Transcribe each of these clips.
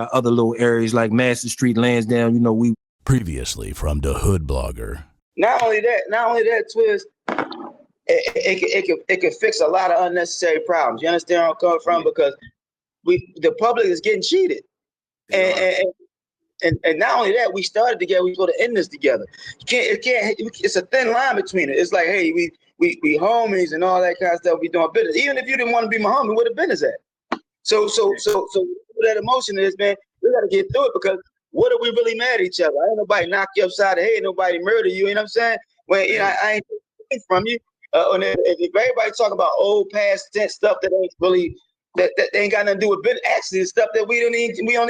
other little areas like Master Street, Lansdowne, you know, we Previously from the Hood Blogger. Not only that, Twist, it could fix a lot of unnecessary problems. You understand where I'm coming from? Because the public is getting cheated. And not only that, we started together, we supposed to end this together. It's a thin line between it. It's like, hey, we homies and all that kind of stuff, we doing business. Even if you didn't want to be my homie, where the business at? So that emotion is, man, we gotta get through it, because what are we really mad at each other? Ain't nobody knock you upside the head, ain't nobody murder you, you know what I'm saying? When you know, I ain't taking from you. And if everybody talk about old past tense stuff that ain't really that ain't got nothing to do with business, actually stuff that we don't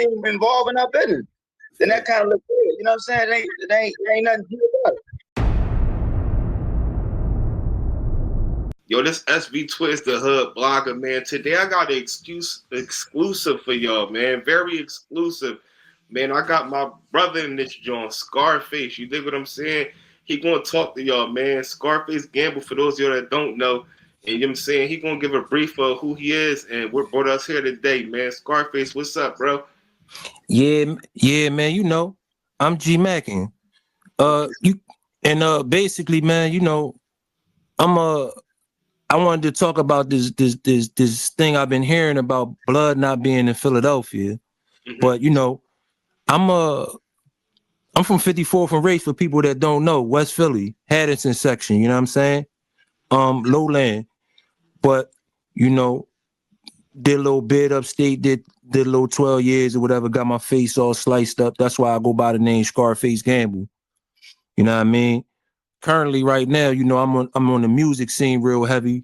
even involve in our business, then that kind of looks good. You know what I'm saying? It ain't nothing to do about it. Yo, this SB Twist, the Hood Blogger, man. Today I got an exclusive for y'all, man. Very exclusive. Man, I got my brother in this joint, Scarface. You dig what I'm saying? He gonna talk to y'all, man. Scarface Gamble, for those of y'all that don't know. And you know what I'm saying? He gonna give a brief of who he is and what brought us here today, man. Scarface, what's up, bro? Yeah, man, you know, I'm G Mackin. Basically, man, you know, I wanted to talk about this thing I've been hearing about blood not being in Philadelphia. Mm-hmm. But you know, I'm from 54th and Race, for people that don't know, West Philly, Haddington section, you know what I'm saying? Lowland. But, you know, did a little bid upstate, did a little 12 years or whatever, got my face all sliced up. That's why I go by the name Scarface Gamble. You know what I mean? Currently, right now, you know, I'm on the music scene real heavy.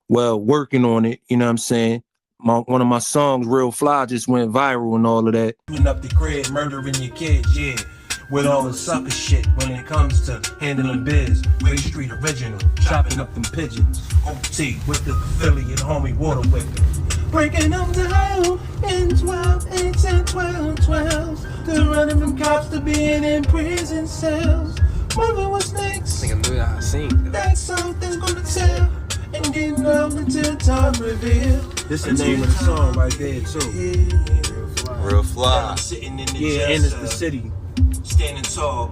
Well, working on it, you know what I'm saying? One of my songs, Real Fly, just went viral and all of that. Putting up the crib, murdering your kids, yeah. With all the sucker shit when it comes to handling biz. Ray Street original, chopping up them pigeons. OT with the affiliate homie water whipping. Breaking them down in 12, 8, and 12, 12. To running them cops to being in prison cells. Moving with snakes. I knew that I seen. That's something's gonna tell. And getting up until time reveal. This is the name of the song right there too. Real Fly. Yeah, and it's the city. Standing tall.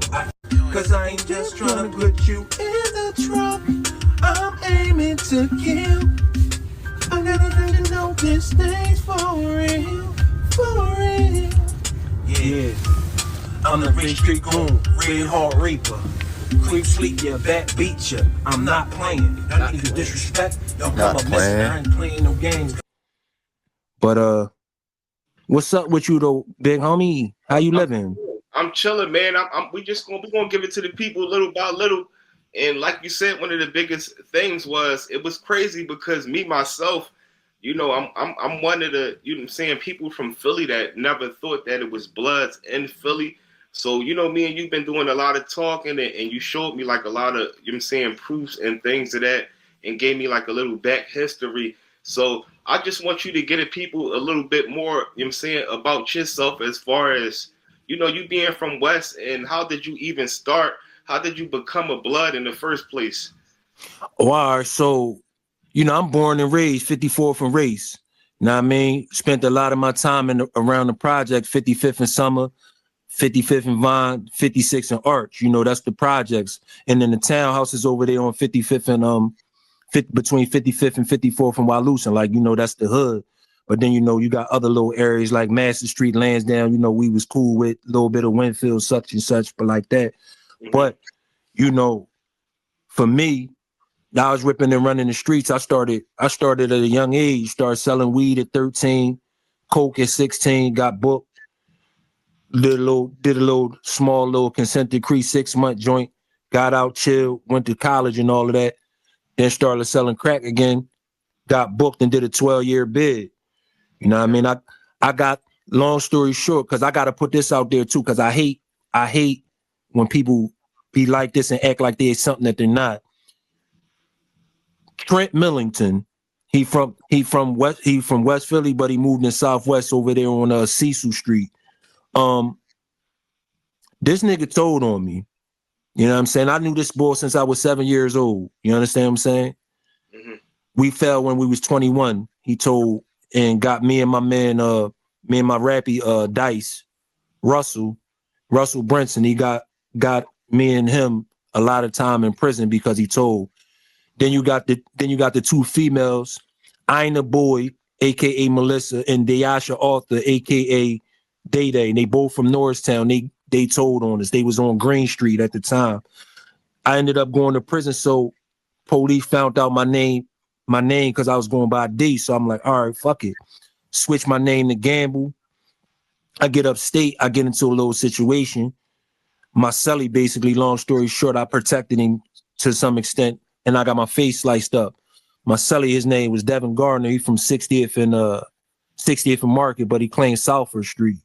Cause I ain't just trying to put you in the truck. I'm aiming to kill. I gotta know this thing's for real. For real. Yeah. I'm the Ray Street Goon, Red Heart Reaper. Creep sleep, yeah, back beat ya. I'm not playing. That nigga disrespect. Don't come up messing. I ain't playing no games. But what's up with you though, big homie? How you living? I'm chilling, man. We gonna give it to the people little by little. And like you said, one of the biggest things was it was crazy because me myself, you know, I'm one of the, you know what I'm saying, people from Philly that never thought that it was Bloods in Philly. So, you know, me and you've been doing a lot of talking, and you showed me like a lot of, you know what I'm saying, proofs and things of that, and gave me like a little back history. So I just want you to get at people a little bit more, you know what I'm saying, about yourself as far as, you know, you being from West, and how did you even start? How did you become a Blood in the first place? Oh, all right, so, you know, I'm born and raised 54th and Race. You know what I mean? Spent a lot of my time around the project, 55th and Summer, 55th and Vine, 56th and Arch. You know, that's the projects. And then the townhouses over there on 55th and between 55th and 54th and Wyalusing. Like, you know, that's the hood. But then, you know, you got other little areas like Master Street, Lansdowne, you know, we was cool with a little bit of Winfield, such and such, but like that. Mm-hmm. But, you know, for me, I was ripping and running the streets. I started at a young age, started selling weed at 13, coke at 16, got booked. Did a little small consent decree 6-month joint, got out, chilled, went to college and all of that. Then started selling crack again, got booked and did a 12-year bid. You know what I mean? I got, long story short, because I got to put this out there too, because I hate when people be like this and act like they're something that they're not. Trent Millington, he from West Philly, but he moved in Southwest over there on Cecil Street. This nigga told on me. You know what I'm saying? I knew this boy since I was 7 years old. You understand what I'm saying? Mm-hmm. We fell when we was 21. He told and got me and my man me and my rappy Dice, Russell Brinson, he got me and him a lot of time in prison because he told. Then you got the two females, Ina Boy, aka Melissa, and Dayasha Arthur, aka Day Day. And they both from Norristown. They told on us. They was on Green Street at the time. I ended up going to prison, so police found out my name because I was going by D. So I'm like, all right, fuck it. Switch my name to Gamble. I get upstate. I get into a little situation. My celly, basically, long story short, I protected him to some extent, and I got my face sliced up. My celly, his name was Devin Gardner. He from 60th and Market, but he claimed Southford Street.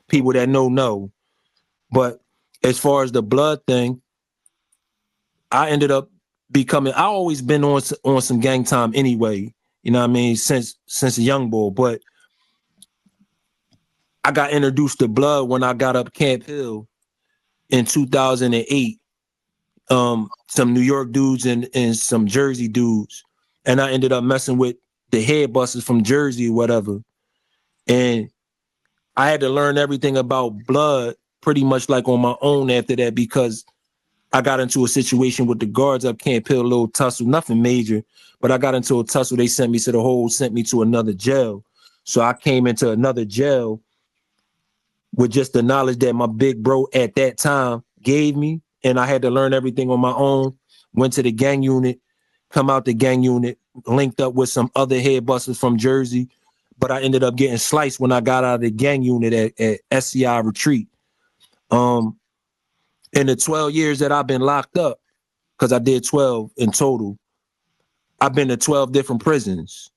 People that know. But as far as the blood thing, I ended up becoming. I always been on some gang time anyway. You know what I mean? Since a young boy, but I got introduced to blood when I got up Camp Hill in 2008. Some New York dudes and some Jersey dudes, and I ended up messing with the head busters from Jersey or whatever. And I had to learn everything about blood pretty much like on my own after that, because I got into a situation with the guards up Camp Hill, a little tussle, nothing major, but I got into a tussle. They sent me to the hole, sent me to another jail. So I came into another jail with just the knowledge that my big bro at that time gave me, and I had to learn everything on my own. Went to the gang unit, come out the gang unit, linked up with some other head busters from Jersey, but I ended up getting sliced when I got out of the gang unit at SCI Retreat. In the 12 years that I've been locked up, because I did 12 in total, I've been to 12 different prisons.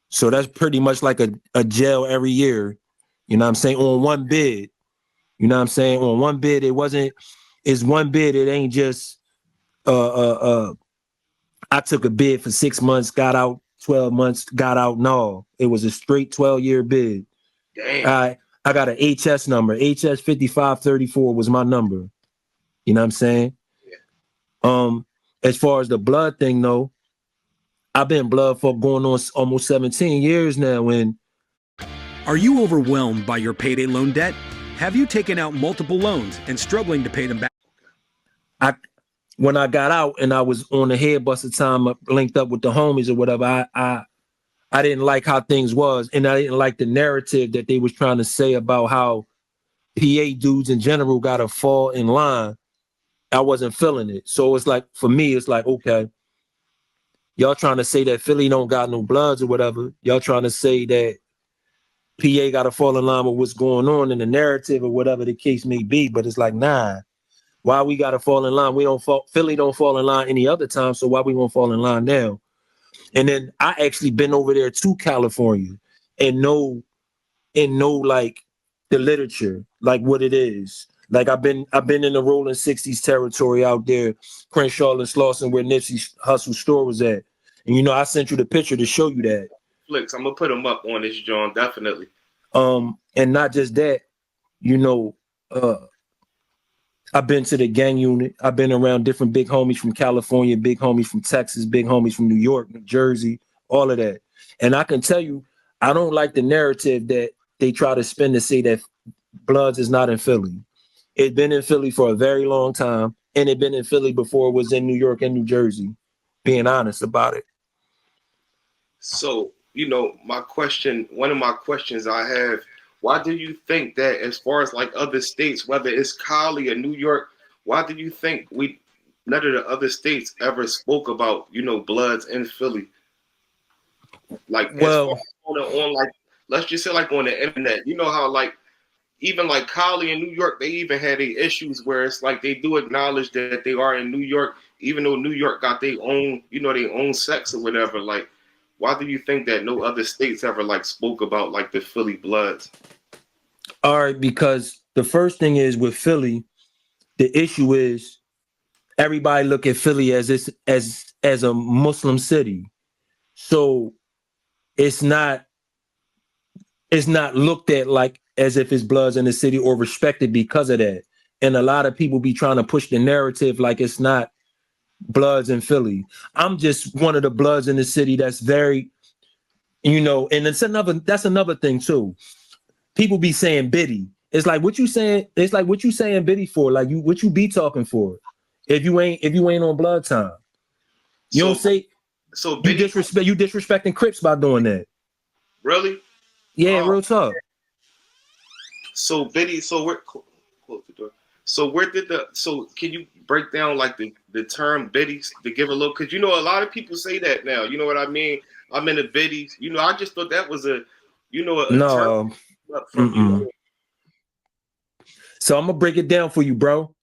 So that's pretty much like a jail every year. You know what I'm saying? On one bid. You know what I'm saying? On one bid, it's one bid. It ain't just, I took a bid for 6 months, got out 12 months, got out. No, it was a straight 12-year bid. Damn. I got an HS number. HS 5534 was my number. You know what I'm saying? Yeah. As far as the blood thing, though, I've been blood for going on almost 17 years now. Are you overwhelmed by your payday loan debt? Have you taken out multiple loans and struggling to pay them back? When I got out and I was on the head buster time, linked up with the homies or whatever, I didn't like how things was, and I didn't like the narrative that they was trying to say about how PA dudes in general got to fall in line. I wasn't feeling it. So it's like, for me, it's like, okay, y'all trying to say that Philly don't got no bloods or whatever. Y'all trying to say that PA got to fall in line with what's going on in the narrative or whatever the case may be. But it's like, nah, why we got to fall in line? Philly don't fall in line any other time. So why we gonna fall in line now? And then I actually been over there to California and know like the literature, like what it is. Like I've been in the Rolling 60s territory out there, Crenshaw and Slauson, where Nipsey Hussle store was at. And you know, I sent you the picture to show you that. Flicks, I'm gonna put them up on this, John, definitely. And not just that, you know, I've been to the gang unit. I've been around different big homies from California, big homies from Texas, big homies from New York, New Jersey, all of that. And I can tell you, I don't like the narrative that they try to spin to say that Bloods is not in Philly. It's been in Philly for a very long time, and it been in Philly before it was in New York and New Jersey, being honest about it. So, you know, one of my questions I have, why do you think that as far as like other states, whether it's Cali or New York, why do you think none of the other states ever spoke about, you know, Bloods in Philly? Like, well, on like, let's just say like on the internet, you know how like, even like Cali and New York, they even had the issues where it's like they do acknowledge that they are in New York, even though New York got their own, you know, their own sex or whatever. Like, why do you think that no other states ever like spoke about like the Philly Bloods? All right, because the first thing is with Philly, the issue is everybody look at Philly as a Muslim city. So it's not looked at like as if it's Bloods in the city or respected because of that. And a lot of people be trying to push the narrative like it's not Bloods in Philly. I'm just one of the Bloods in the city that's very, you know, and that's another thing too. people be saying Biddy. It's like what you saying. It's like what you saying Biddy for. Like what you be talking for. If you ain't on blood time, you don't say. So You Biddy, disrespecting Crips by doing that. really? Yeah, real talk. So Biddy, close the door. So can you break down like the term Biddy to give a little, because a lot of people say that now. You know what I mean? I'm in the Biddies. I just thought that was a term from So I'm gonna break it down for you, bro.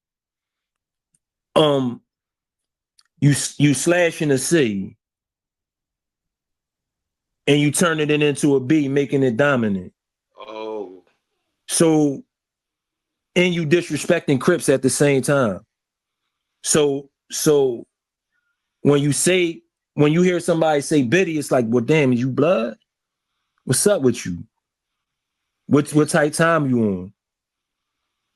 You slashing a C and you turning it into a B, making it dominant. Oh. So, and you disrespecting Crips at the same time. So when you hear somebody say Biddy, it's like, well, damn, is you blood? What's up with you? What type time you on?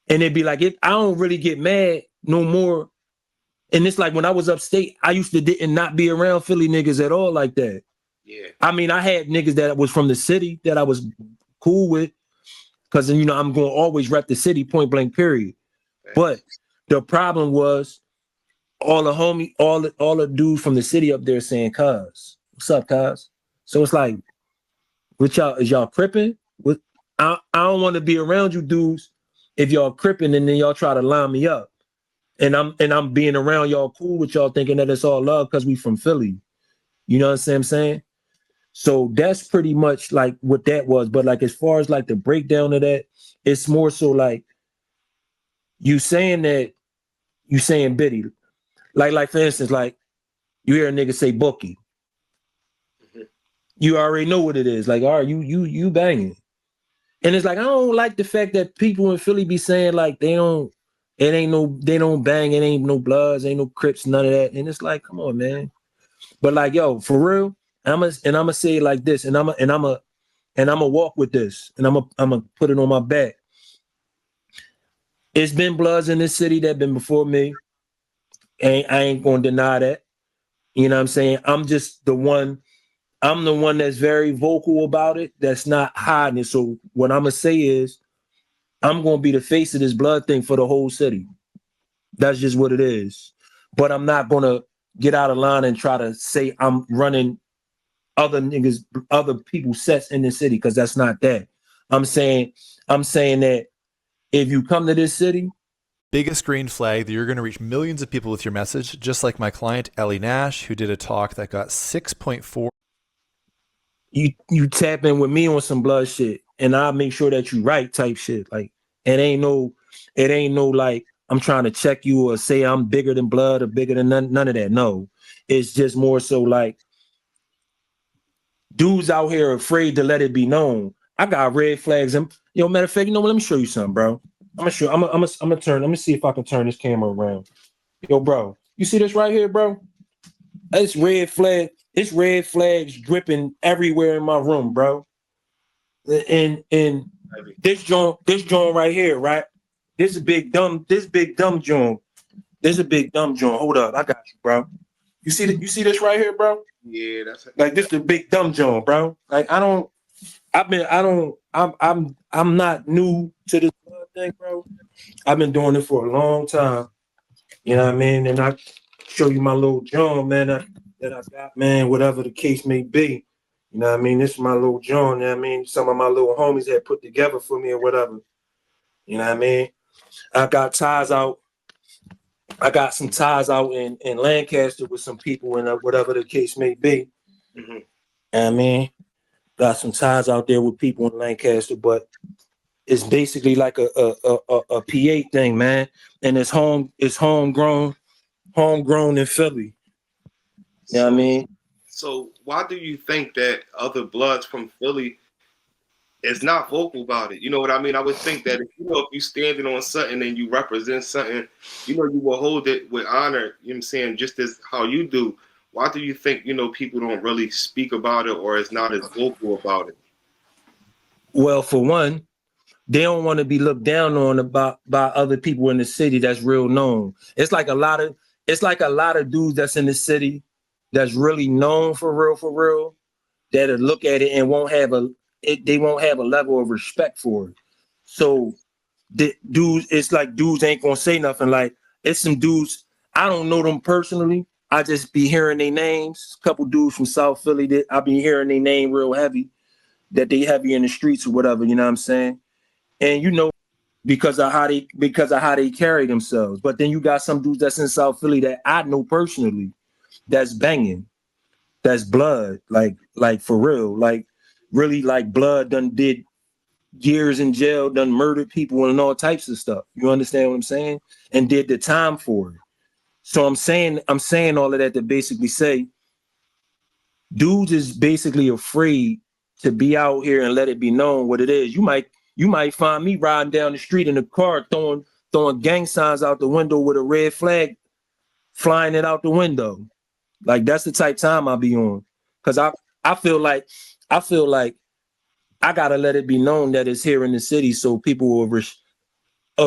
And it'd be like, I don't really get mad no more. And it's like when I was upstate, I used to not be around Philly niggas at all like that. Yeah. I mean, I had niggas that was from the city that I was cool with, because I'm going to always rep the city, point blank, period. Thanks. But the problem was all the dudes from the city up there saying, "Cuz, what's up, cuz?" So it's like, what y'all, is y'all cripping? I don't want to be around you dudes if y'all cripping and then y'all try to line me up. And I'm being around y'all cool with y'all thinking that it's all love because we from Philly. You know what I'm saying? So that's pretty much like what that was. But like as far as like the breakdown of that, it's more so like you saying Biddy. Like for instance, like you hear a nigga say Bookie. Mm-hmm. You already know what it is. Like, all right, you banging. And it's like, I don't like the fact that people in Philly be saying like they don't bang, it ain't no Bloods, ain't no Crips, none of that. And it's like, come on, man. But like, yo, for real, I'm gonna say it like this, and I'm gonna walk with this, and I'm gonna put it on my back. It's been Bloods in this city that been before me. I ain't gonna deny that. You know what I'm saying? I'm the one that's very vocal about it, that's not hiding it. So what I'm gonna say is I'm gonna be the face of this blood thing for the whole city. That's just what it is. But I'm not gonna get out of line and try to say I'm running other people's sets in the city, because that's not that. I'm saying that if you come to this city, Biggest green flag that you're going to reach millions of people with your message, just like my client Ellie Nash, who did a talk that got 6.4. You tap in with me on some blood shit, and I'll make sure that you right type shit. Like it ain't no like I'm trying to check you or say I'm bigger than blood or bigger than none of that. No, it's just more so like dudes out here afraid to let it be known. I got red flags, and matter of fact, you know what? Let me show you something, bro. I'm gonna turn. Let me see if I can turn this camera around. Yo, bro, you see this right here, bro? It's red flag. It's red flags dripping everywhere in my room, bro. And this joint right here, right? This is big dumb joint. This is a big dumb joint. Hold up, I got you, bro. You see this right here, bro? Yeah, that's like this is the big dumb joint, bro. Like I'm not new to this thing, bro. I've been doing it for a long time. You know what I mean? And I show you my little joint, man, that I got, man, whatever the case may be. You know what I mean? This is my little joint, you know what I mean? Some of my little homies had put together for me or whatever. You know what I mean? I got some ties out in Lancaster with some people and whatever the case may be. Mm-hmm. You know what I mean? Got some ties out there with people in Lancaster, but it's basically like a PA thing, man. And it's homegrown in Philly. You know what I mean? So why do you think that other Bloods from Philly is not vocal about it? You know what I mean? I would think that if you standing on something and you represent something, you will hold it with honor, you know what I'm saying, just as how you do. Why do you think, people don't really speak about it or is not as vocal about it? Well, for one, they don't want to be looked down on by other people in the city that's real known. It's like a lot of dudes that's in the city that's really known for real, that'll look at it and won't have they won't have a level of respect for it. So the dudes, it's like dudes ain't gonna say nothing. Like it's some dudes, I don't know them personally. I just be hearing their names. A couple dudes from South Philly that I be hearing their name real heavy, that they heavy in the streets or whatever, you know what I'm saying? And you know, because of how they carry themselves. But then you got some dudes that's in South Philly that I know personally that's banging, that's blood, like for real, like really like blood done did years in jail, done murdered people and all types of stuff. You understand what I'm saying? And did the time for it. So I'm saying all of that to basically say dudes is basically afraid to be out here and let it be known what it is. You might find me riding down the street in a car throwing gang signs out the window with a red flag, flying it out the window. Like that's the type time I be on. Cause I feel like I gotta let it be known that it's here in the city, so people will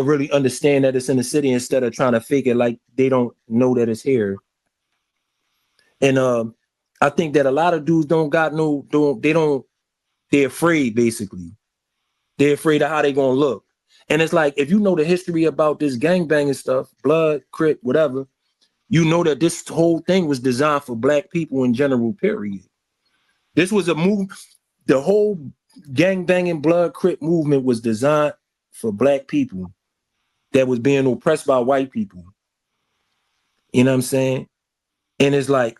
really understand that it's in the city instead of trying to fake it like they don't know that it's here. And I think that a lot of dudes they're afraid basically. They're afraid of how they gonna look. And it's like, if you know the history about this gangbanging stuff, blood, Crip, whatever, you know that this whole thing was designed for black people in general, period. This was a move, the whole gangbanging blood Crip movement was designed for black people that was being oppressed by white people. You know what I'm saying? And it's like,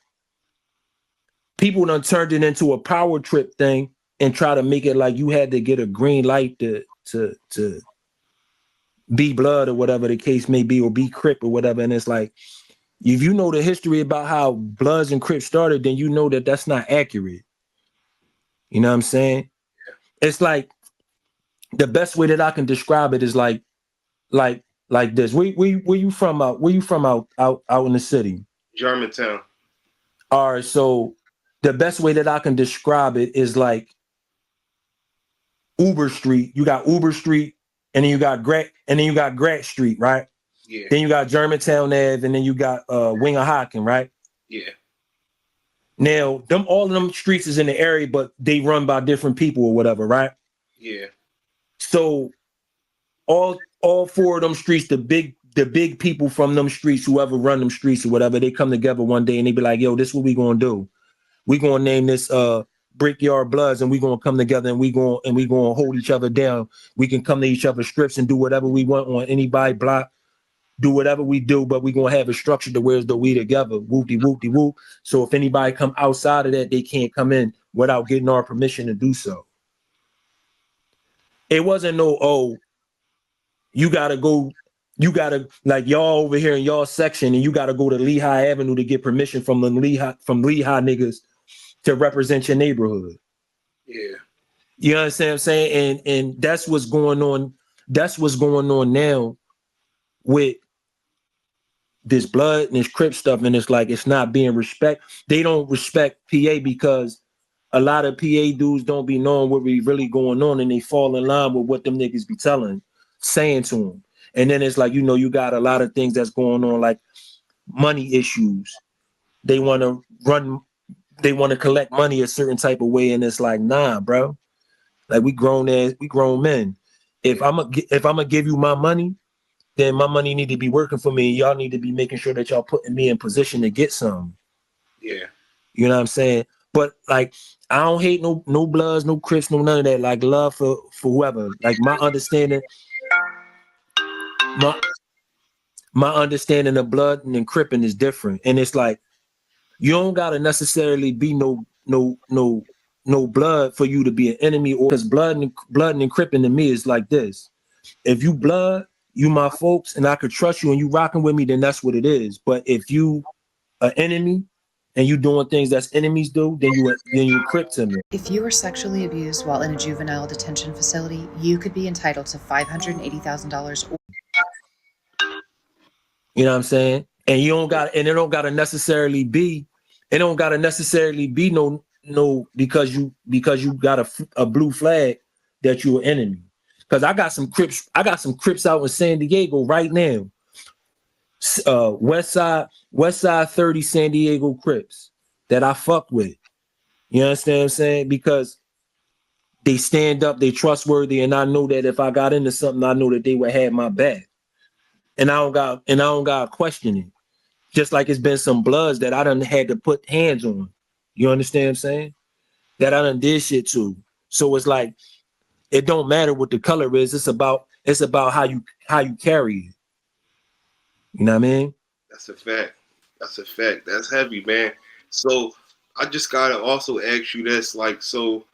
people done turned it into a power trip thing and try to make it like you had to get a green light to be blood or whatever the case may be, or be Crip or whatever. And it's like, if you know the history about how Bloods and Crips started, then you know that that's not accurate. You know what I'm saying? It's like, the best way that I can describe it is like this. Where you from out? Where you from out in the city? Germantown. All right, so the best way that I can describe it is like Uber Street. You got Uber Street, and then you got Grant Street, right? Yeah. Then you got Germantown Ave, and then you got Winger Hockin, right? Yeah. Now, all of them streets is in the area, but they run by different people or whatever, right? Yeah. So all four of them streets, the big people from them streets, whoever run them streets or whatever, they come together one day and they be like, yo, this is what we gonna do. We gonna name this Brickyard Bloods, and we gonna come together and we gonna hold each other down. We can come to each other's strips and do whatever we want on anybody block, do whatever we do, but we gonna have a structure to where's the we together, whoop-de-whoop-de-whoop. So if anybody come outside of that, they can't come in without getting our permission to do so. It wasn't no, oh, you gotta like y'all over here in y'all section, and you gotta go to Lehigh Avenue to get permission from Lehigh niggas to represent your neighborhood. Yeah. You understand what I'm saying? And that's what's going on. That's what's going on now with this blood and this Crip stuff. And it's like, it's not being respect. They don't respect PA because a lot of PA dudes don't be knowing what be really going on, and they fall in line with what them niggas be saying to them. And then it's like, you know, you got a lot of things that's going on, like money issues. They want to collect money a certain type of way, and it's like, nah, bro. Like we grown men. If I'm gonna give you my money, then my money need to be working for me. Y'all need to be making sure that y'all putting me in position to get some. Yeah. You know what I'm saying? But like, I don't hate no Bloods, no Crips, no none of that. Like, love for whoever. Like, my understanding of blood and cripping is different. And it's like, you don't gotta necessarily be no blood for you to be an enemy, or because blood and cripping to me is like this. If you blood, you my folks, and I could trust you and you rocking with me, then that's what it is. But if you an enemy and you doing things that's enemies do, then you Crip to me. If you were sexually abused while in a juvenile detention facility, you could be entitled to $580,000. You know what I'm saying? And it don't gotta necessarily be no because you got a blue flag that you're an enemy. Because I got some Crips out in San Diego right now. West Side 30 San Diego Crips that I fuck with. You understand what I'm saying? Because they stand up, they trustworthy, and I know that if I got into something, I know that they would have my back. And I don't got to question it. Just like it's been some Bloods that I done had to put hands on. You understand what I'm saying? That I done did shit to. So it's like, it don't matter what the color is. It's about how you carry it. You know what I mean? That's a fact. That's a fact. That's heavy, man. So I just gotta also ask you this, like, so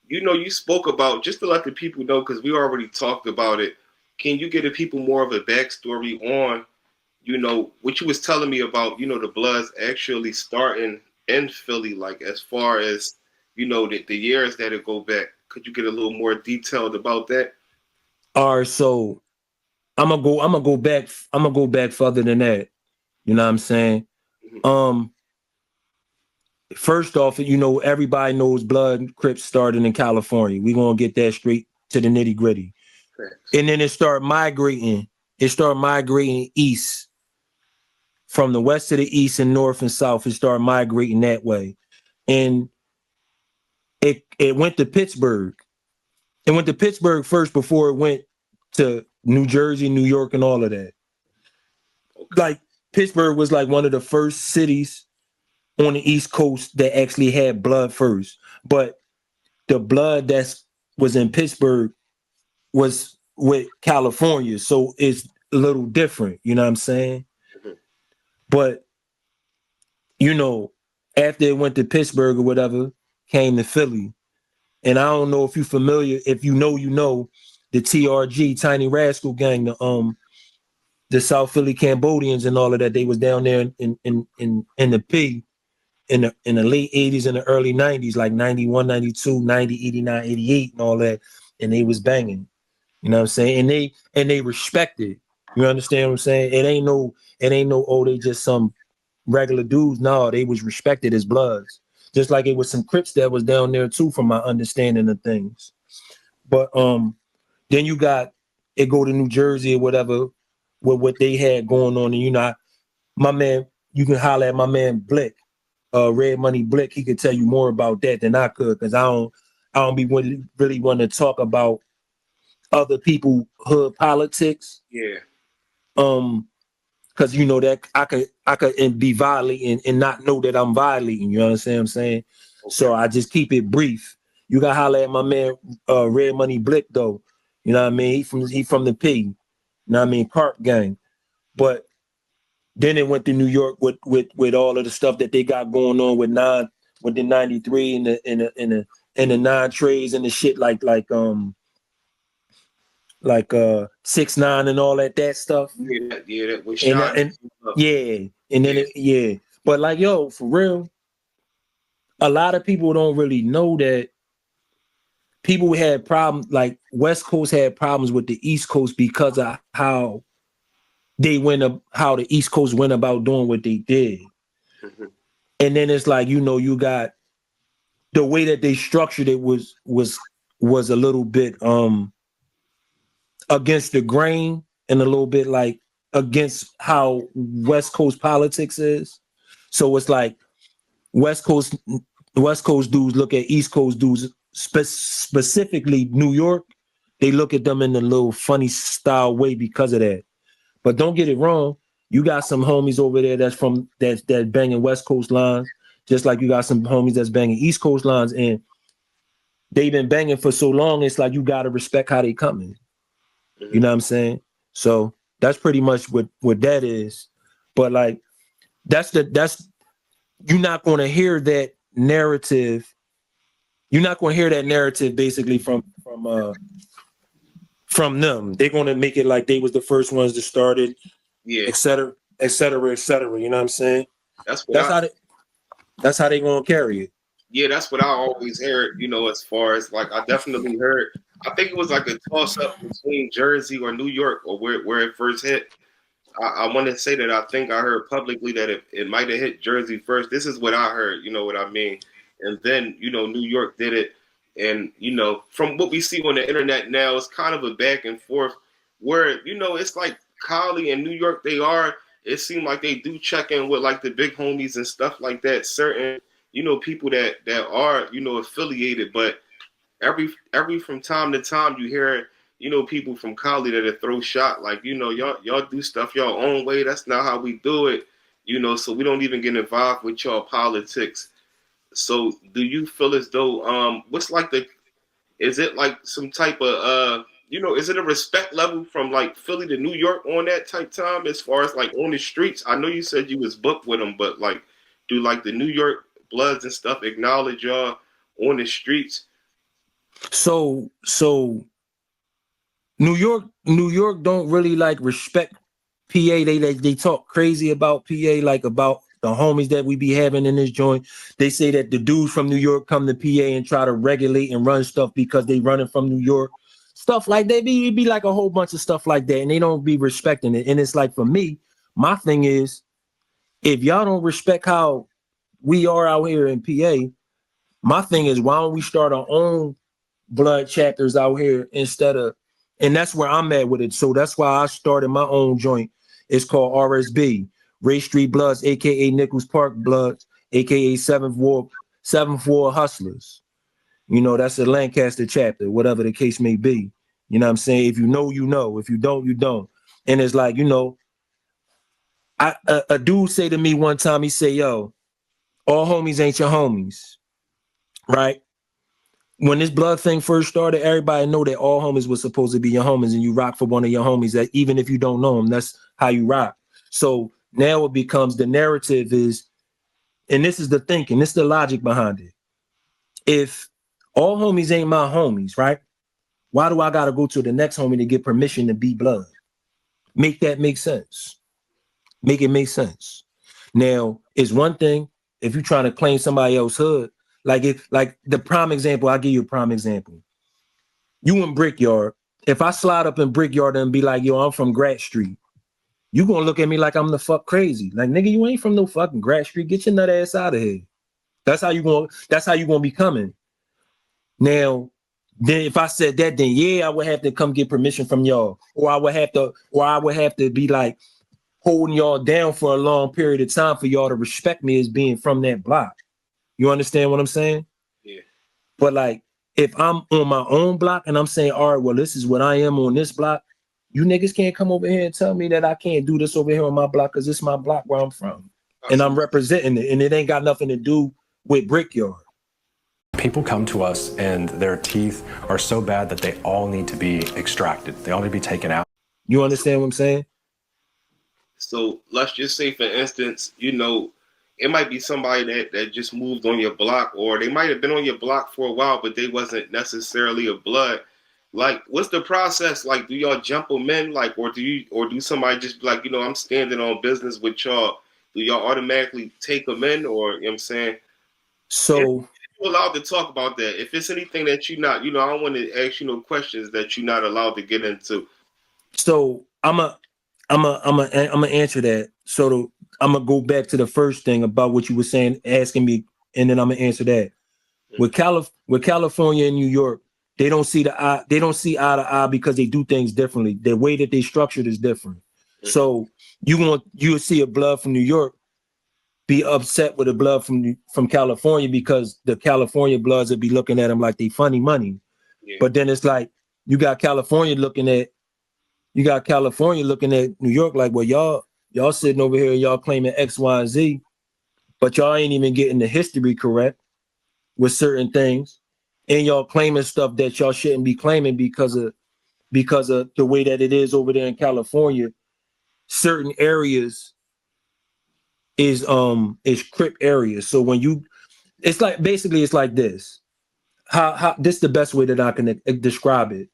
you spoke about, just to let the people know, because we already talked about it. Can you give the people more of a backstory on, what you was telling me about, the Bloods actually starting in Philly, like as far as, the years that it go back? Could you get a little more detailed about that? All right, so I'm gonna go back further than that. You know what I'm saying? Mhm. First off, everybody knows Blood Crips started in California. We're gonna get that straight to the nitty-gritty. Facts. And then it started migrating east. From the west to the east and north and south. It started migrating that way. And it went to Pittsburgh. It went to Pittsburgh first before it went to New Jersey, New York, and all of that. Like, Pittsburgh was like one of the first cities on the East Coast that actually had blood first. But the blood that was in Pittsburgh was with California. So it's a little different, you know what I'm saying? Mhm. But, after it went to Pittsburgh or whatever, came to Philly. And I don't know if you're familiar, if you know, the TRG, Tiny Rascal Gang, the South Philly Cambodians and all of that. They was down there in the P in the late 80s and the early 90s, like 91, 92, 90, 89, 88 and all that. And they was banging. You know what I'm saying? And they respected. You understand what I'm saying? It ain't no, oh, they just some regular dudes. No, they was respected as Bloods. Just like it was some Crips that was down there too, from my understanding of things. But then you got it go to New Jersey or whatever with what they had going on. And my man, you can holler at my man Blick, Red Money Blick. He could tell you more about that than I could, because I don't be really want to talk about other people hood politics. Yeah. Because that I could be violating and not know that I'm violating. You understand what I'm saying? Okay. So I just keep it brief. You got to holler at my man Red Money Blick though. You know what I mean? He from the P. You know what I mean? Carp Gang. But then it went to New York with all of the stuff that they got going on with the 93 and the nine trays and the shit like 6ix9ine and all that stuff. Yeah, that was And, shot. and then But like, yo, for real, a lot of people don't really know that people had problems, like West Coast had problems with the East Coast because of how the East Coast went about doing what they did. Mm-hmm. And then it's like, you got the way that they structured it was a little bit against the grain and a little bit like against how West Coast politics is. So it's like West Coast dudes look at East Coast dudes, specifically New York. They look at them in a little funny style way because of that. But don't get it wrong. You got some homies over there that's banging West Coast lines, just like you got some homies that's banging East Coast lines, and they've been banging for so long. It's like you gotta respect how they coming. Mm-hmm. You know what I'm saying? So that's pretty much what that is. But like, you're not going to hear that narrative. You're not going to hear that narrative basically from them. They're going to make it like they was the first ones to start it, Yeah. et cetera, et cetera, et cetera. You know what I'm saying? That's how they going to carry it. Yeah, that's what I always heard, as far as like, I definitely heard, I think it was like a toss up between Jersey or New York or where it first hit. I want to say that I think I heard publicly that it might have hit Jersey first. This is what I heard, you know what I mean? And then, New York did it. And, from what we see on the internet now, it's kind of a back and forth where, it's like Cali and New York, it seemed like they do check in with like the big homies and stuff like that. Certain, people that are, affiliated, but every from time to time you hear, you know, people from Cali that throw shot like, you know, y'all do stuff your own way. That's not how we do it. You know, so we don't even get involved with y'all politics. So do you feel as though what's like is it like some type of you know, is it a respect level from like Philly to New York on that type time as far as like on the streets? I know you said you was booked with them, but like do like the New York Bloods and stuff acknowledge y'all on the streets? So New York don't really like respect PA. They talk crazy about PA, like about the homies that we be having in this joint. They say that the dudes from New York come to PA and try to regulate and run stuff because they running from New York. Stuff like that. It be like a whole bunch of stuff like that, and they don't be respecting it. And it's like, for me, my thing is, if y'all don't respect how we are out here in PA, my thing is, why don't we start our own blood chapters out here instead of, and that's where I'm at with it. So that's why I started my own joint. It's called RSB, Ray Street Bloods, aka Nichols Park Bloods, aka 7th Ward Hustlers. You know, that's a Lancaster chapter, whatever the case may be. You know what I'm saying? If you know, you know. If you don't, you don't. And it's like, you know, a dude say to me one time, he say, yo, all homies ain't your homies, right? When this blood thing first started, everybody know that all homies was supposed to be your homies, and you rock for one of your homies, that even if you don't know them, that's how you rock. So now it becomes, the narrative is, and this is the thinking, this is the logic behind it. If all homies ain't my homies, right? Why do I got to go to the next homie to get permission to be blood? Make that make sense. Make it make sense. Now, it's one thing if you're trying to claim somebody else's hood, like the prime example, I'll give you a prime example. You in Brickyard. If I slide up in Brickyard and be like, yo, I'm from Grat Street, you gonna look at me like I'm the fuck crazy. Like, nigga, you ain't from no fucking Grat Street. Get your nut ass out of here. That's how you gonna be coming. Now, then if I said that, then yeah, I would have to come get permission from y'all. Or I would have to be like holding y'all down for a long period of time for y'all to respect me as being from that block. You understand what I'm saying? Yeah. But like, if I'm on my own block and I'm saying, all right, well, this is what I am on this block, you niggas can't come over here and tell me that I can't do this over here on my block because it's my block where I'm from. And I'm representing it. And it ain't got nothing to do with Brickyard. People come to us and their teeth are so bad that they all need to be extracted. They all need to be taken out. You understand what I'm saying? So let's just say, for instance, you know, it might be somebody that just moved on your block, or they might have been on your block for a while, but they wasn't necessarily a blood. Like, what's the process? Like, do y'all jump them in? Like, or do somebody just be like, you know, I'm standing on business with y'all? Do y'all automatically take them in, or, you know what I'm saying? So, if you're allowed to talk about that. If it's anything that you're not, you know, I don't want to ask you no questions that you're not allowed to get into. So I'm a answer that. So I'm gonna go back to the first thing about what you were saying, asking me, and then I'm gonna answer that. With California and New York, they don't see eye to eye because they do things differently. The way that they structured is different. So you'll see a blood from New York be upset with a blood from California because the California bloods will be looking at them like they funny money. Yeah. But then it's like you got California looking at New York like, well, y'all sitting over here and y'all claiming X, Y, and Z, but y'all ain't even getting the history correct with certain things, and y'all claiming stuff that y'all shouldn't be claiming because of the way that it is over there in California. Certain areas is Crip areas. So when it's like this. How this is the best way that I can describe it.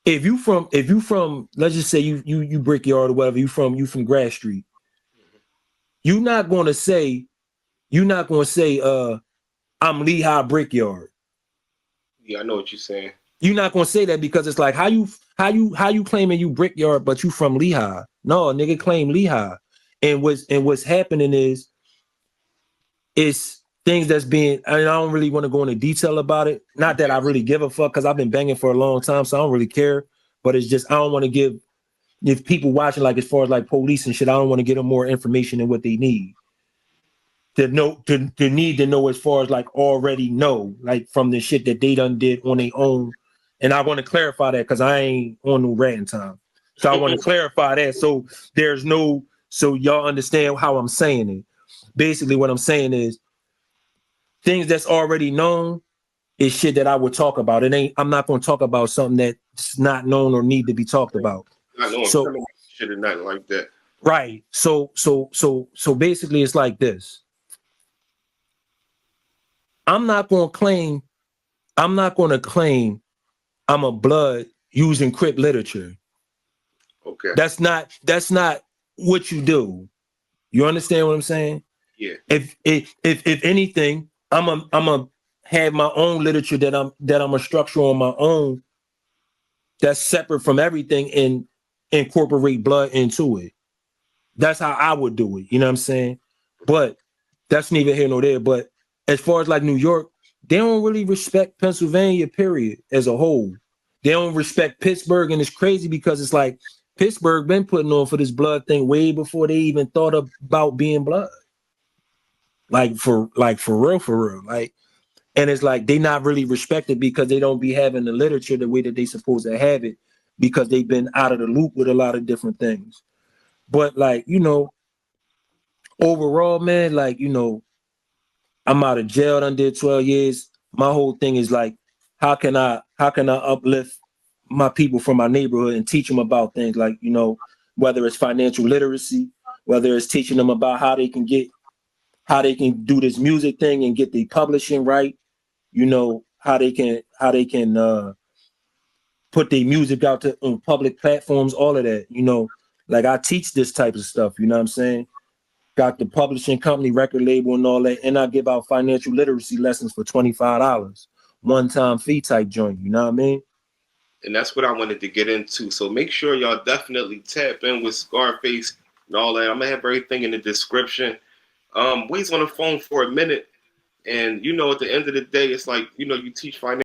If you from let's just say you Brickyard or whatever, you from Grass Street, you're not gonna say I'm Lehigh Brickyard. Yeah, I know what you're saying. You're not gonna say that because it's like how you claiming you Brickyard but you from Lehigh. No, a nigga claim Lehigh. And what's happening is things that's being, I mean, I don't really want to go into detail about it. Not that I really give a fuck because I've been banging for a long time, so I don't really care. But it's just I don't want to give, if people watching, like as far as like police and shit, I don't want to give them more information than what they need. the need to know as far as like already know, like from the shit that they done did on their own. And I want to clarify that because I ain't on no ratting time. So I want to clarify that so so y'all understand how I'm saying it. Basically, what I'm saying is things that's already known is shit that I would talk about. I'm not going to talk about something that's not known or need to be talked about. Not knowing So criminal shit or nothing like that. right. So basically it's like this. I'm not going to claim I'm a blood using Crip literature. Okay. That's not what you do. You understand what I'm saying? Yeah. If anything, I'm a have my own literature that I'm a structure on my own that's separate from everything and incorporate blood into it. That's how I would do it. You know what I'm saying? But that's neither here nor there. But as far as like New York, they don't really respect Pennsylvania, period, as a whole. They don't respect Pittsburgh, and it's crazy because it's like Pittsburgh been putting on for this blood thing way before they even thought about being blood. Like for real. Like, and it's like they not really respected because they don't be having the literature the way that they supposed to have it because they've been out of the loop with a lot of different things. But like, you know, overall, man, like, you know, I'm out of jail, done did 12 years. My whole thing is like, how can I uplift my people from my neighborhood and teach them about things like, you know, whether it's financial literacy, whether it's teaching them about how they can do this music thing and get the publishing right, you know, how they can put their music out on public platforms, all of that, you know, like I teach this type of stuff, you know what I'm saying? Got the publishing company, record label and all that, and I give out financial literacy lessons for $25, one-time fee type joint, you know what I mean? And that's what I wanted to get into. So make sure y'all definitely tap in with Scarface and all that. I'm gonna have everything in the description. We's on the phone for a minute, and you know, at the end of the day, it's like, you know, you teach finance.